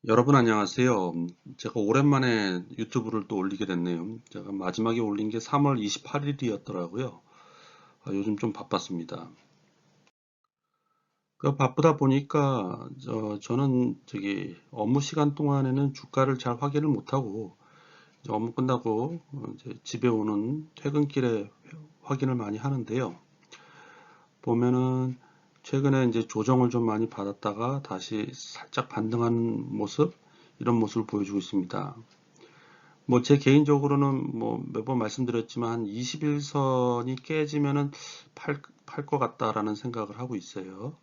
여러분 안녕하세요. 제가 오랜만에 유튜브를 또 올리게 됐네요. 제가 마지막에 올린 게 3월 28일이었더라고요. 요즘 좀 바빴습니다. 바쁘다 보니까 저는 저기 업무 시간 동안에는 주가를 잘 확인을 못하고 이제 업무 끝나고 이제 집에 오는 퇴근길에 확인을 많이 하는데요. 보면은 최근에 이제 조정을 좀 많이 받았다가 다시 살짝 반등한 모습, 이런 모습을 보여주고 있습니다. 뭐 제 개인적으로는 뭐 매번 말씀드렸지만 한 21선이 깨지면은 팔 것 같다라는 생각을 하고 있어요.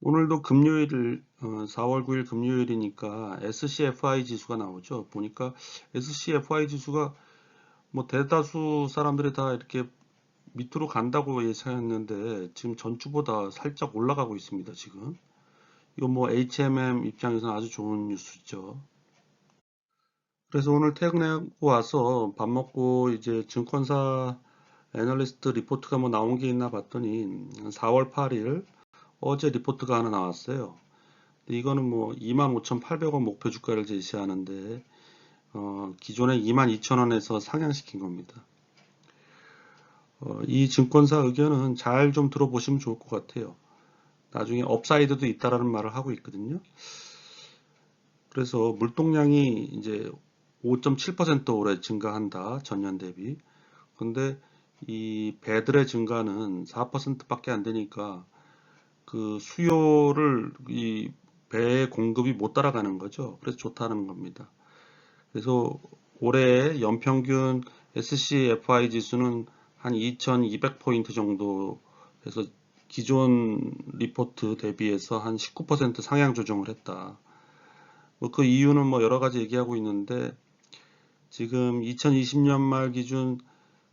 오늘도 금요일 4월 9일 금요일이니까 SCFI 지수가 나오죠. 보니까 SCFI 지수가 뭐 대다수 사람들이 다 이렇게 밑으로 간다고 예상했는데 지금 전주보다 살짝 올라가고 있습니다, 지금. 이거 뭐 HMM 입장에서는 아주 좋은 뉴스죠. 그래서 오늘 퇴근하고 와서 밥 먹고 이제 증권사 애널리스트 리포트가 뭐 나온 게 있나 봤더니 4월 8일 어제 리포트가 하나 나왔어요. 근데 이거는 뭐 25,800원 목표 주가를 제시하는데 기존에 22,000원에서 상향시킨 겁니다. 이 증권사 의견은 잘 좀 들어보시면 좋을 것 같아요. 나중에 업사이드도 있다라는 말을 하고 있거든요. 그래서 물동량이 이제 5.7% 올해 증가한다, 전년 대비. 근데 이 배들의 증가는 4%밖에 안 되니까 그 수요를 이 배의 공급이 못 따라가는 거죠. 그래서 좋다는 겁니다. 그래서 올해 연평균 SCFI 지수는 한 2200포인트 정도 해서 기존 리포트 대비해서 한 19% 상향 조정을 했다. 뭐 그 이유는 뭐 여러 가지 얘기하고 있는데 지금 2020년 말 기준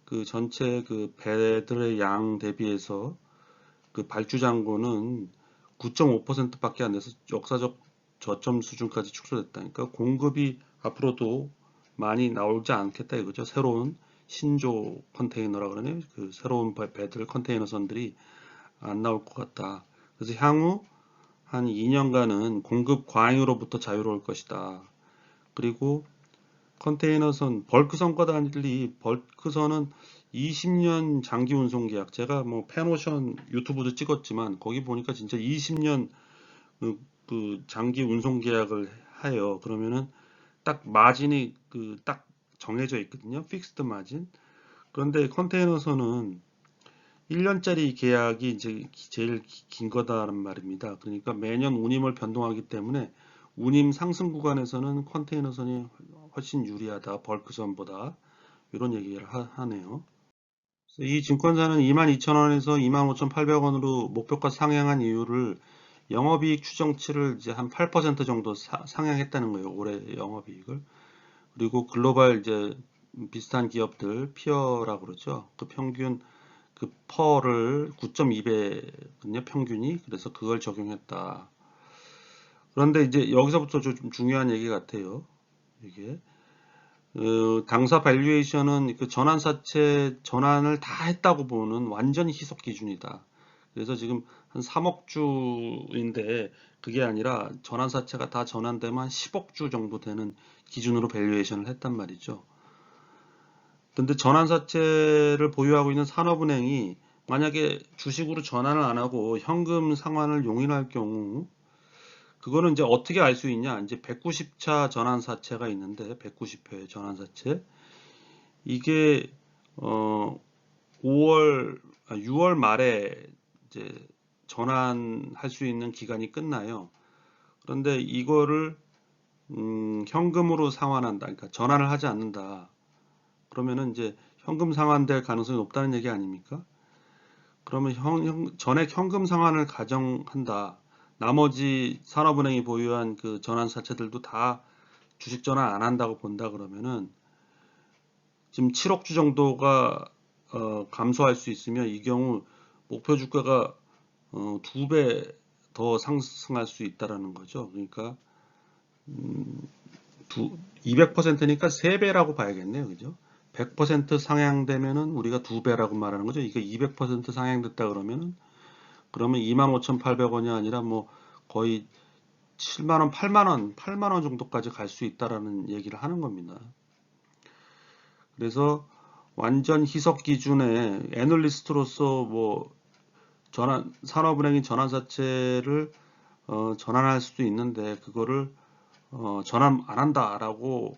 그 전체 그 배들의 양 대비해서 그 발주 잔고는 9.5%밖에 안 돼서 역사적 저점 수준까지 축소됐다니까 공급이 앞으로도 많이 나오지 않겠다 이거죠. 새로운 신조 컨테이너라 그러네요. 그 새로운 배들 컨테이너선들이 안 나올 것 같다. 그래서 향후 한 2년간은 공급 과잉으로부터 자유로울 것이다. 그리고 컨테이너선, 벌크선과 달리 벌크선은 20년 장기 운송 계약. 제가 뭐 펜오션 유튜브도 찍었지만 거기 보니까 진짜 20년 그 장기 운송 계약을 해요. 그러면은 딱 마진이 그 딱 정해져 있거든요. 픽스드 마진. 그런데 컨테이너선은 1년짜리 계약이 이제 제일 긴 거다라는 말입니다. 그러니까 매년 운임을 변동하기 때문에 운임 상승 구간에서는 컨테이너선이 훨씬 유리하다. 벌크선보다. 이런 얘기를 하네요. 이 증권사는 22,000원에서 25,800원으로 목표가 상향한 이유를 영업이익 추정치를 이제 한 8% 정도 상향했다는 거예요. 올해 영업이익을. 그리고 글로벌 이제 비슷한 기업들 피어라고 그러죠. 그 평균 그 퍼를 9.2배거든요. 평균이. 그래서 그걸 적용했다. 그런데 이제 여기서부터 좀 중요한 얘기 같아요. 이게 당사 밸류에이션은 그 전환사채 전환을 다 했다고 보는 완전히 희석 기준이다. 그래서 지금 한 3억 주인데 그게 아니라 전환사채가 다 전환되면 한 10억 주 정도 되는 기준으로 밸류에이션을 했단 말이죠. 근데 전환사채를 보유하고 있는 산업은행이 만약에 주식으로 전환을 안 하고 현금 상환을 용인할 경우 그거는 이제 어떻게 알 수 있냐? 이제 190차 전환사채가 있는데 190회 전환사채 이게 어 6월 말에 이제 전환할 수 있는 기간이 끝나요. 그런데 이거를 현금으로 상환한다. 그러니까 전환을 하지 않는다. 그러면은 이제 현금 상환될 가능성이 높다는 얘기 아닙니까? 그러면 전액 현금 상환을 가정한다. 나머지 산업은행이 보유한 그 전환사채들도 다 주식 전환 안 한다고 본다 그러면은 지금 7억 주 정도가 감소할 수 있으면 이 경우 목표 주가가 2배 더 상승할 수 있다라는 거죠. 그러니까 200%니까 3배라고 봐야겠네요. 그죠? 100% 상향되면은 우리가 2배라고 말하는 거죠. 이게 200% 상향됐다 그러면은 그러면 25,800원이 아니라 뭐 거의 7만원, 8만원 정도까지 갈 수 있다라는 얘기를 하는 겁니다. 그래서 완전 희석 기준에 애널리스트로서 뭐 산업은행이 전환사채를 전환할 수도 있는데 그거를 전환 안 한다라고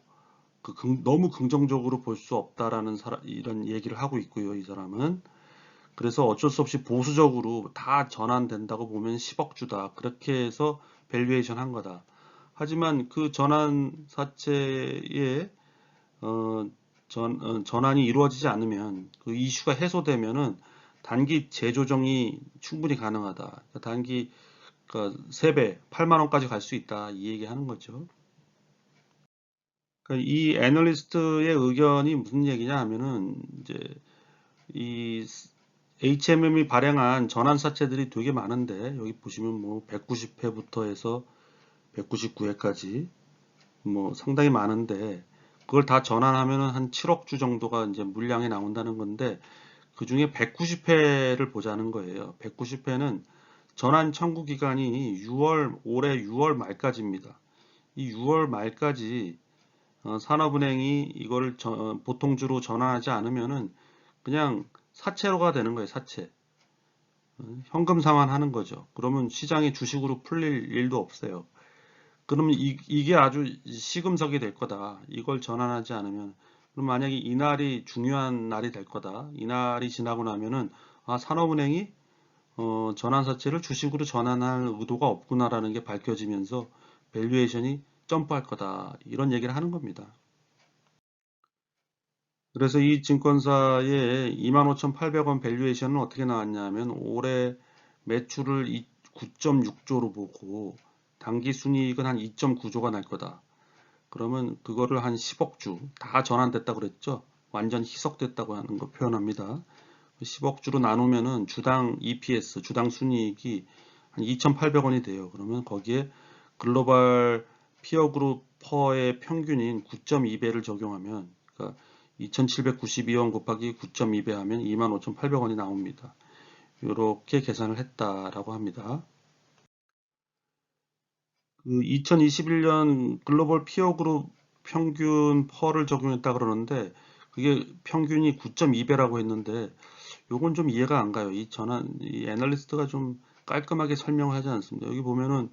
너무 긍정적으로 볼 수 없다라는 이런 얘기를 하고 있고요. 이 사람은. 그래서 어쩔 수 없이 보수적으로 다 전환된다고 보면 10억 주다. 그렇게 해서 밸류에이션 한 거다. 하지만 그 전환사채의 전환이 이루어지지 않으면 그 이슈가 해소되면은 단기 재조정이 충분히 가능하다. 그러니까 단기 그러니까 3배, 8만 원까지 갈 수 있다. 이 얘기 하는 거죠. 그러니까 이 애널리스트의 의견이 무슨 얘기냐 하면은 이제 이 HMM이 발행한 전환사채들이 되게 많은데 여기 보시면 뭐 190회부터 해서 199회까지 뭐 상당히 많은데 그걸 다 전환하면은 한 7억 주 정도가 이제 물량이 나온다는 건데 그 중에 190회를 보자는 거예요. 190회는 전환 청구 기간이 올해 6월 말까지입니다. 이 6월 말까지 산업은행이 이거를 보통주로 전환하지 않으면은 그냥 사채로가 되는 거예요. 사채. 현금 상환하는 거죠. 그러면 시장이 주식으로 풀릴 일도 없어요. 그러면 이게 아주 시금석이 될 거다. 이걸 전환하지 않으면. 그럼 만약에 이날이 중요한 날이 될 거다. 이날이 지나고 나면은 산업은행이 전환사채를 주식으로 전환할 의도가 없구나라는 게 밝혀지면서 밸류에이션이 점프할 거다. 이런 얘기를 하는 겁니다. 그래서 이 증권사의 25,800원 밸류에이션은 어떻게 나왔냐면 올해 매출을 9.6조로 보고 당기 순이익은 한 2.9조가 날 거다. 그러면 그거를 한 10억 주 다 전환됐다고 그랬죠. 완전 희석됐다고 하는 거 표현합니다. 10억 주로 나누면은 주당 EPS, 주당 순이익이 한 2,800원이 돼요. 그러면 거기에 글로벌 피어그룹 퍼의 평균인 9.2배를 적용하면 그러니까 2,792원 곱하기 9.2배 하면 25,800원이 나옵니다. 이렇게 계산을 했다라고 합니다. 그 2021년 글로벌 피어그룹 평균 펄을 적용했다 그러는데 그게 평균이 9.2배라고 했는데 요건 좀 이해가 안 가요. 이 애널리스트가 좀 깔끔하게 설명을 하지 않습니다. 여기 보면은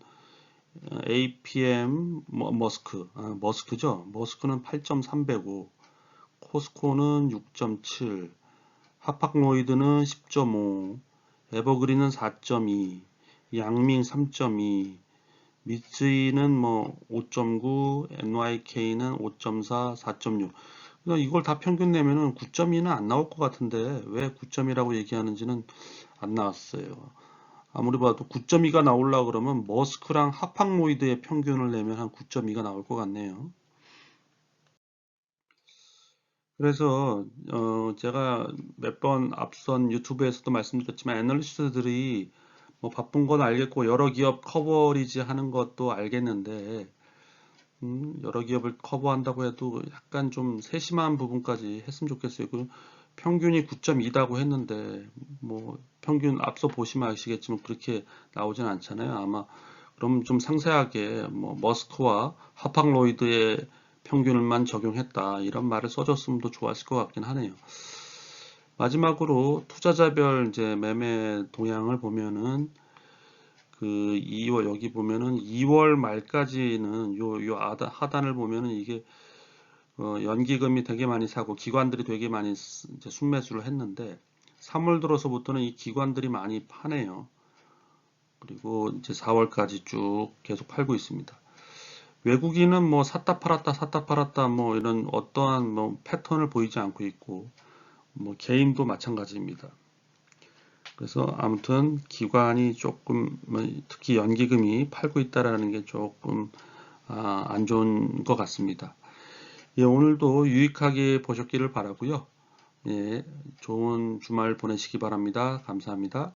APM 머스크죠. 머스크는 8.3배고 코스코는 6.7, 하팍로이드는 10.5, 에버그린은 4.2, 양밍 3.2, 미쓰이는 뭐 5.9, NYK는 5.4, 4.6. 그러니까 이걸 다 평균 내면은 9.2는 안 나올 것 같은데 왜 9.2라고 얘기하는지는 안 나왔어요. 아무리 봐도 9.2가 나오려고 그러면 머스크랑 하팍로이드의 평균을 내면 한 9.2가 나올 것 같네요. 그래서 제가 몇 번 앞선 유튜브에서도 말씀드렸지만 애널리스트들이 뭐 바쁜 건 알겠고 여러 기업 커버리지 하는 것도 알겠는데 여러 기업을 커버한다고 해도 약간 좀 세심한 부분까지 했으면 좋겠어요. 그 평균이 9.2다고 했는데 뭐 평균 앞서 보시면 아시겠지만 그렇게 나오진 않잖아요. 아마 그럼 좀 상세하게 뭐 머스크와 하팍로이드의 평균만 적용했다 이런 말을 써줬으면 더 좋았을 것 같긴 하네요. 마지막으로 투자자별 이제 매매 동향을 보면은 그 2월 여기 보면은 2월 말까지는 요 하단을 보면은 이게 연기금이 되게 많이 사고 기관들이 되게 많이 이제 순매수를 했는데 3월 들어서부터는 이 기관들이 많이 파네요. 그리고 이제 4월까지 쭉 계속 팔고 있습니다. 외국인은 뭐 샀다 팔았다 뭐 이런 어떠한 뭐 패턴을 보이지 않고 있고 뭐 개인도 마찬가지입니다. 그래서 아무튼 기관이 조금 특히 연기금이 팔고 있다라는 게 조금 안 좋은 것 같습니다. 예, 오늘도 유익하게 보셨기를 바라고요. 예, 좋은 주말 보내시기 바랍니다. 감사합니다.